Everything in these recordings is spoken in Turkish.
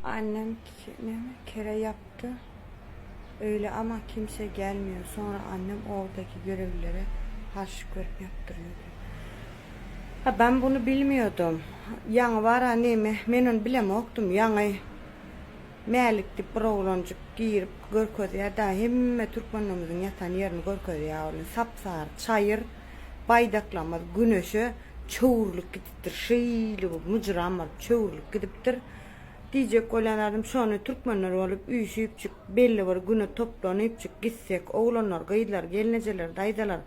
Annem kere yaptı. Öyle ama kimse gelmiyor. Sonra annem oradaki görevlilere harçlık verip yaptırıyordu. Ha, ben bunu bilmiyordum. Yanı var anneme. Ben onu bilemoktum. Yanı melikti bir oğlancık giyirip görködü ya da hemme Türkmenimizin yatan yerini görködü ya. Sapsarı çayır baydaklanmadı. Güneşe çoğurluk gidiptir. Şeyli bu mıcıramlar çoğurluk gidiptir. Diyecek olanlarım sonra Türkmenler olup üyüşüp çık belli var güne toplanıp çık gitsek oğlanlar gıydılar gelineceler daydalar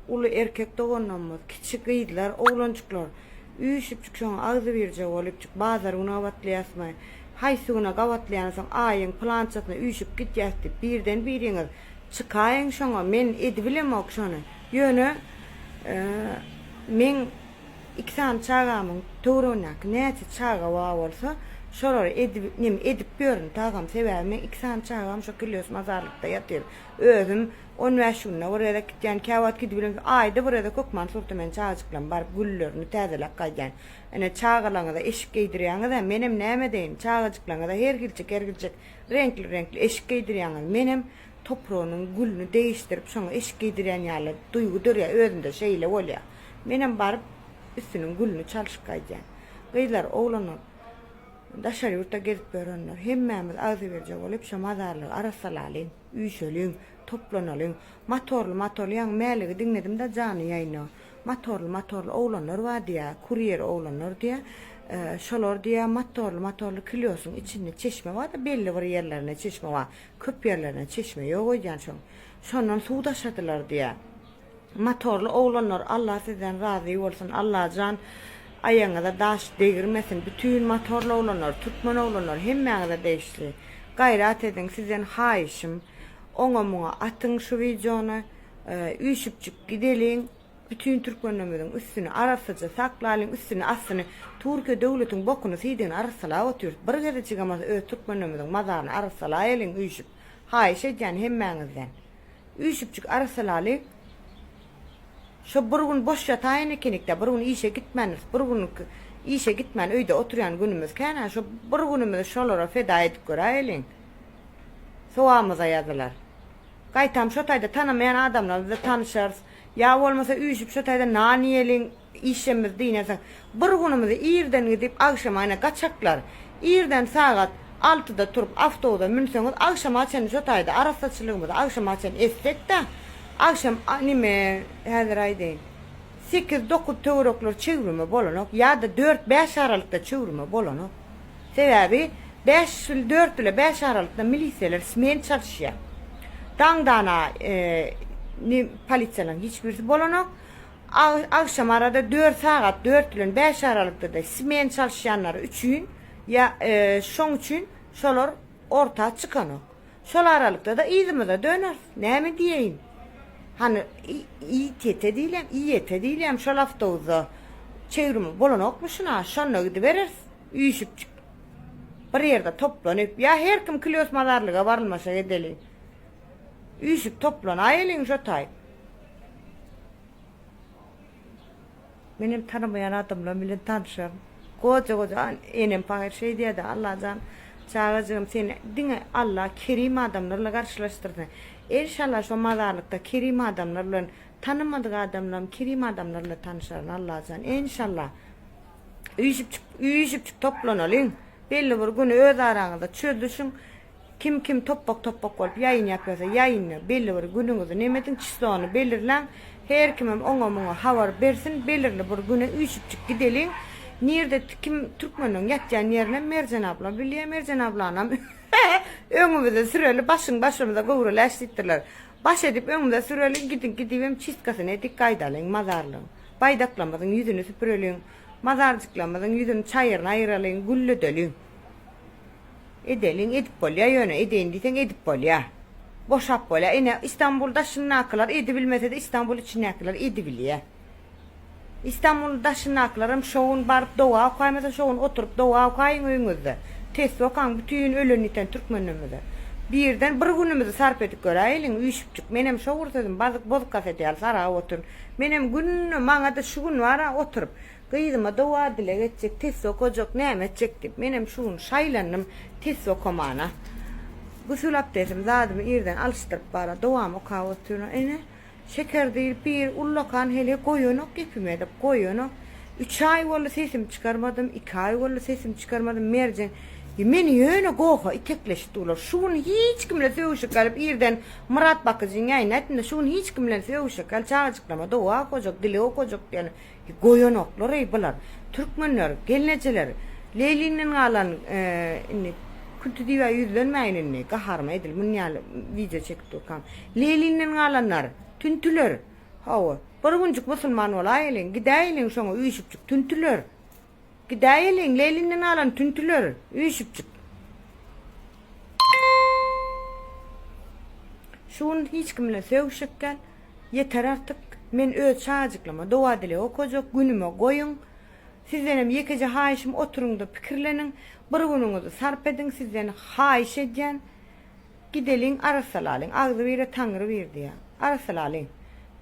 ulu erkek doğanlamaz küçük gıydılar oğlancıklar üyüşüp çık şuna ağzı verecek olup çık bazıları onu avatlayasmay haysuna kavatlayansan ayın plançasına üyüşüp gideceğiz birden biriniz çıkayın şuna men edibilem ok şuna yönü men İksan çağamın torunak neyse çağa var olsa şolar edip görün tağam severme iksan çağam şu kilos mazarlıkta yatır özüm 15 günde oraya gitken kavat gidiyorum ayda buraya kokman sortumen çağcıklan bar güllerini təzelek qaygan ene çağalaňa da eşik giydirýäňe da menem näme deýin çağacıklaňa da her gilçek renkli eşik giydirýäňe menem toprağının gülünü değiştirip şoňa eşik giydirýän ýaly duygudur ya özünde şeýle bolýar menem barıp üstünün gülünü çalışkaycan. Gıylar oğlanlar daşarı yurtta gezip görenler hemmemiz ağzı verecek olup şu mazarlığı arasalalın, üyüşölün, toplanalın, motorlu yan meğerliği dinledim de canı yayını. Motorlu oğlanlar var diye, kuryer oğlanlar diye, şolar diye motorlu kilosun içinde çeşme var da belli var yerlerine çeşme var, köp yerlerine çeşme yok o yüzden şondan su taşadılar diye. Motorlu oğlanlar Allah sizden razı olsun Allah can ayağına da daş değirmesin bütün motorlu oğlanlar Türkmen oğlanlar hemmeye da değişti gayret edin sizden haişim ona atın şu videonu üyüşüpçük gidelim bütün Türkmenlerin üstünü arasıca saklayalım üstünü aslını Türkiye devletin bokunu sidin arasala oturuyor bir kere çıkamaz Türkmenlerin mazarını arasala elin üyüşüp haişe can hemmenizden üyüşüpçük arasalalım. Şu bir gün boş yatayın ikinikte, bir gün işe gitmeniz, bir gün işe gitmen öyde oturan günümüz kene, şu bir günümüzü şolara feda edip göreylin. Soğamıza yazılar. Gaytam şu tayda tanımayan adamla bize tanışırız. Ya olmasa üyüşüp şu tayda naniyelin işemiz dinesen. Bir günümüzü iyirden gidip akşam ayına kaçaklar. İyirden saat 6'da turup avtoda münseniz akşam açan şu tayda arasaçılığımızı akşam açan estek de akşam anime her ayda 8-9 teorikler çevirme bolanok ya da 4-5 aralıkta çevirme bolanok. Sebebi 4 ile 5 aralıkta miliseler smen çalışıyor. Dangdana politsiyaların hiçbirisi bolanok. Akşam arada 4 saat 4 ile 5 aralıkta da smen çalışanları üçün ya şon üçün şolar orta çıkanok. Şol aralıkta da izimize döner. Ne mi diyeyim? Hani iyi tete değilim, iyi yete değilim. Şu lafta uza çevrimi bolanok muşuna, şonla gidiveririz. Üyüşüp çık. Bir yerde toplanıp, ya her kim kilos mazarlığa varılmasa gidelim. Üyüşüp toplan, ayelin şu tay. Benim tanımayan adamla bile tanışırım. Koca enem fakir şey diye de Allah'tan çağıracağım seni. Dine Allah kerim adamlarla karşılaştırdın. İnşallah şu mazarlıkta kerim adamlarla tanımadık adamlarla kerim adamlarla tanışırın Allah'tan. İnşallah. Üyüşüp çık toplanalım. Belli bir günü öz aranızda çözdüşün. Kim topak olup yayın yapıyorsa yayınla belli bir gününüzü nimetin çistoğunu belirlen. Her kimim ona havar versin. Belirli bir günü üyüşüp çık gidelim. Nerede kim Türkmen'in yatacağın yerine Mercan abla biliyor Mercan abla anam. Önümüzde süreli başımıza kıvrılaştırdılar. Baş edip önümüzde süreli gidip çistkasını edik kaydalın mazarlığın. Baydaklamadın yüzünü süpürelin. Mazarcıklamadın yüzünü çayırına ayıralın güllü dölün. Edelin edip bolya yönü edeyin diysen edip bolya. Boşap bolya. Yine İstanbul'da şunu akılar edebilmese de İstanbul için akılar edebiliyor. İstanbul'da şunu akılarım şovun barıp doğa koymasa şovun oturup doğa koyun önünüzde. Test okan bütün ölün iten Türkmenimize. Birden bir günümüzü sarp edip göreylin üyüşüpçük. Menem şovur dedim bozuk kaseti al saraya oturun. Menem günü bana da şu gün var oturup Kıydıma dua dile geçecek, tez okuyacak, ne edecek deyip, benim şunu şaylanım tez okumana. Gusül abdestim zadımı irden alıştırıp bara duam okuyup şeker değil bir ullakan hele koyunu gepime edip koyunu. 3 ay oldu sesim çıkarmadım, 2 ay oldu sesim çıkarmadım, mercan. Men yöne goha itekleşti ular. Şunu hiç kimle sevuşuk kalıp irden Murat Bakıcı'nın yayınlatında şunu hiç kimle sevuşuk kalıp çağıcıklama dua okuyacak, dili okuyacak yani. Goyun okları eybalar. Türkmenler, gelineceler, Leyli'nin alan Kültü diva yüzlenmeyin kaharma edil munyal video çekti kan. Leyli'nin alanlar, tüntüler. Hava. Barıncık Müslüman olayın, gideyin şonu uyuşupçuk tüntüler. Gideyin Leyli'nin alan tüntüler, uyuşupçuk. Şun hiç kimle sevuşuk gel. Yeter artık. Men öz çağcıklama, dua dile okuyacak, günüme koyun. Sizlerim yekece haişim oturun da pikirlenin. Bırgınunuzu sarp edin, sizlerin haiş edeceğin. Gidelin arasalalın, ağzı vire tanrı verdi ya. Arasalalın.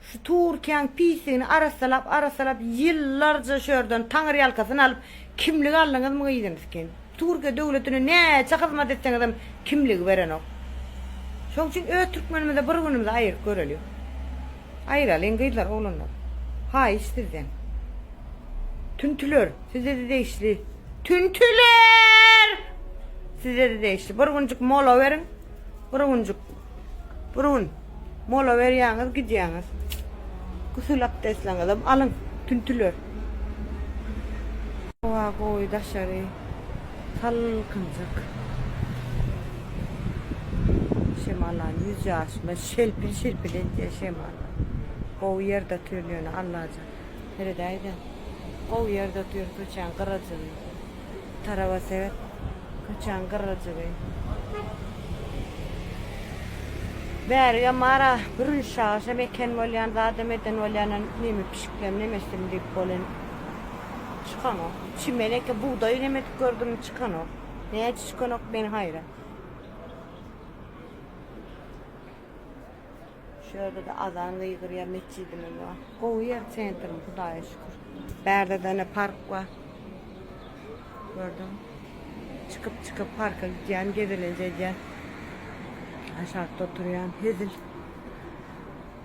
Şu Türkiye'nin pisini arasalap yıllarca şördün tanrı yalkasını alıp kimlik alınız mı giydiniz ki? Türkiye devletine ne çakılma etseniz adam kimlik veren o. Şunun için Türkmenimizde bırgınımızda ayır görülüyor. Ayıralım gıydılar oğlanlar. Haiş sizden. Tüntülür. Size de değişti. Tüntüler! Size de değişti. Burguncuk mola verin. Burgun. Mola veriyorsunuz, gidiyorsunuz. Gusül abdestlerinizi alın. Tüntülür. Oha koy dışarı. Salkıncak. Şemalan yüzü açma. Şelpil şemalan. O yerde tüylüğünü Allah'ca. Neredeydi? O yerde tüyür köçen kırıcı. Tarava sevet. Köçen kırıcı. Ber ya mara burun şahsa meken volyan zaten eden volyanın nemi pişiklem nemestim deyip bolen. Çıkan o. Çimeleke buğdayı nemet gördüm çıkan o. Neye çıkan o ben hayra. Şöyle de azanlı yıkırıya mescidim var. Kovu yer centrum Kudaya şükür. Berde de ne park var. Gördüm. Çıkıp parka gideceğim, gezilecekeceğim. Aşağıda oturuyan hezil.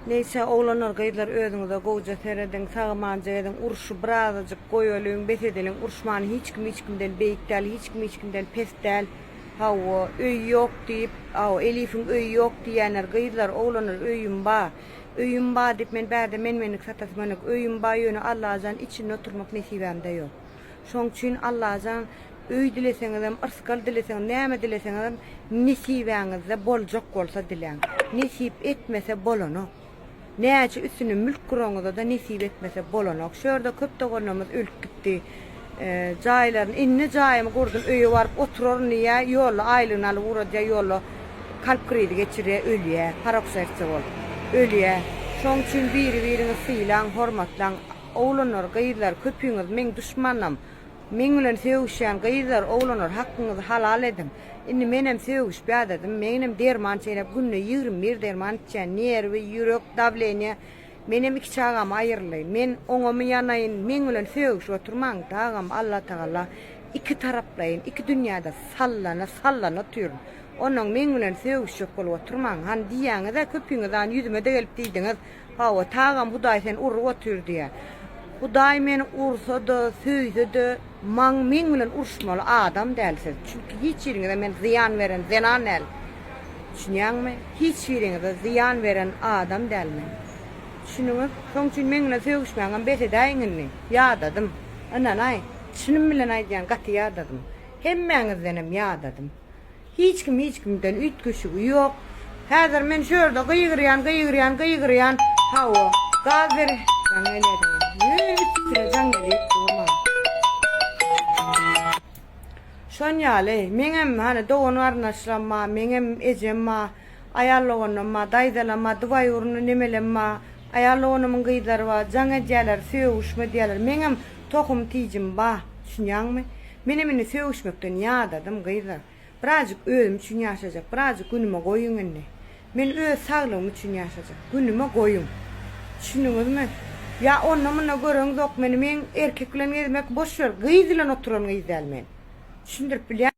Neyse oğlanlar kayıtlar özünüzde kovuca seyredin, sağımanca edin, uruşu birazcık koyulun, besedilin, uruşmanı hiç kimden beyiktel, hiç kimden pestel. Hava öy yok deyip, Elif'in öy yok diyenler kayıtlar oğlanlar öyüm ba deyip men menlik satasmanik öyüm ba yönü Allah'ın içine oturmak nesibemde yok. Şoň üçin Allah'tan öy dileseniz, ırskal dileseniz, näme dileseniz nesibeňizde boljak bolsa dileň. Nesip etmese bolano. Näçe üstüne mülk guraňyzda da nesip etmese bolano. Şurada köpde gonamyz ölüp gitdi. Jaýlaryň inni jaýymy gördüm, öýe baryp oturar niýe ýolla aýlygyny alyp urada ýolla kalp krizi geçirýär, ölýär, paroksaýtsa bol. Ölýär. Şoň üçin biri-birini syýlan, hormatlan, oğlanlar, gaýdylar, köpüňiz men düşmanam. Men bilen sevişýän gaýdylar, oğlanlar, hakkynızı halal edin. Indi menem sevişip dedim, menem derman çeýnep günne 21 derman içen, nerwi, ýürek, davleniýa. Menem 2 çağam aýyrly. Men oňamy ýanaýyn, men bilen sevişip oturmaň, dagam Allah Taala 2 taraplaýyn, 2 dünýäde sallana türün. Onuň men bilen sevişip bolup oturmaň, han diýäňiz-de köpüňizden ýüzüme de gelip diýdiňiz. Hawa tagam Hudaý sen urup otur diýär. Hudaý meni ursa da, söýse de, men bilen urşmaly adam dälsiz. Çünki hiç ýeriňizde men ziyan veren zenan el. Düşünýäňmi? Hiç ýeriňizde ziyan veren adam dälmen. Düşünüňiz? Şoň üçin men bilen söýüşmäňem besedäýiňni ýadadım. Ananay, şunun bilen aýdýan gaty ýadadım. Hemmeňizdenem ýadadım. Hiç kimden ütgüşügi ýok. Häzir men şurada gıýgırýan, hawa, gaz ber. Şon ýaly, meňem hani doğun arnaşlanma, meňem ejemma, aýallagynma, daýdalama, duwaý uruny nemelenme, aýallaganymyň gıýdlary bar, jaňa jäler, söwüşme diýerler. Meňem tohum tiýjim bar, düşünýäňmi? Menemini söwüşmekden ýadadım gıýdlar. Birazcık özüm üçin ýaşajak, birazcık günüme goýun indi. Men öz saglygym üçin ýaşajak, günüme goýun. Düşünüňizmi? Ya onunla görün yok, benim erkekle gezmek boş ver. Kız ile oturan kız değil men. Düşündürüp bilýän.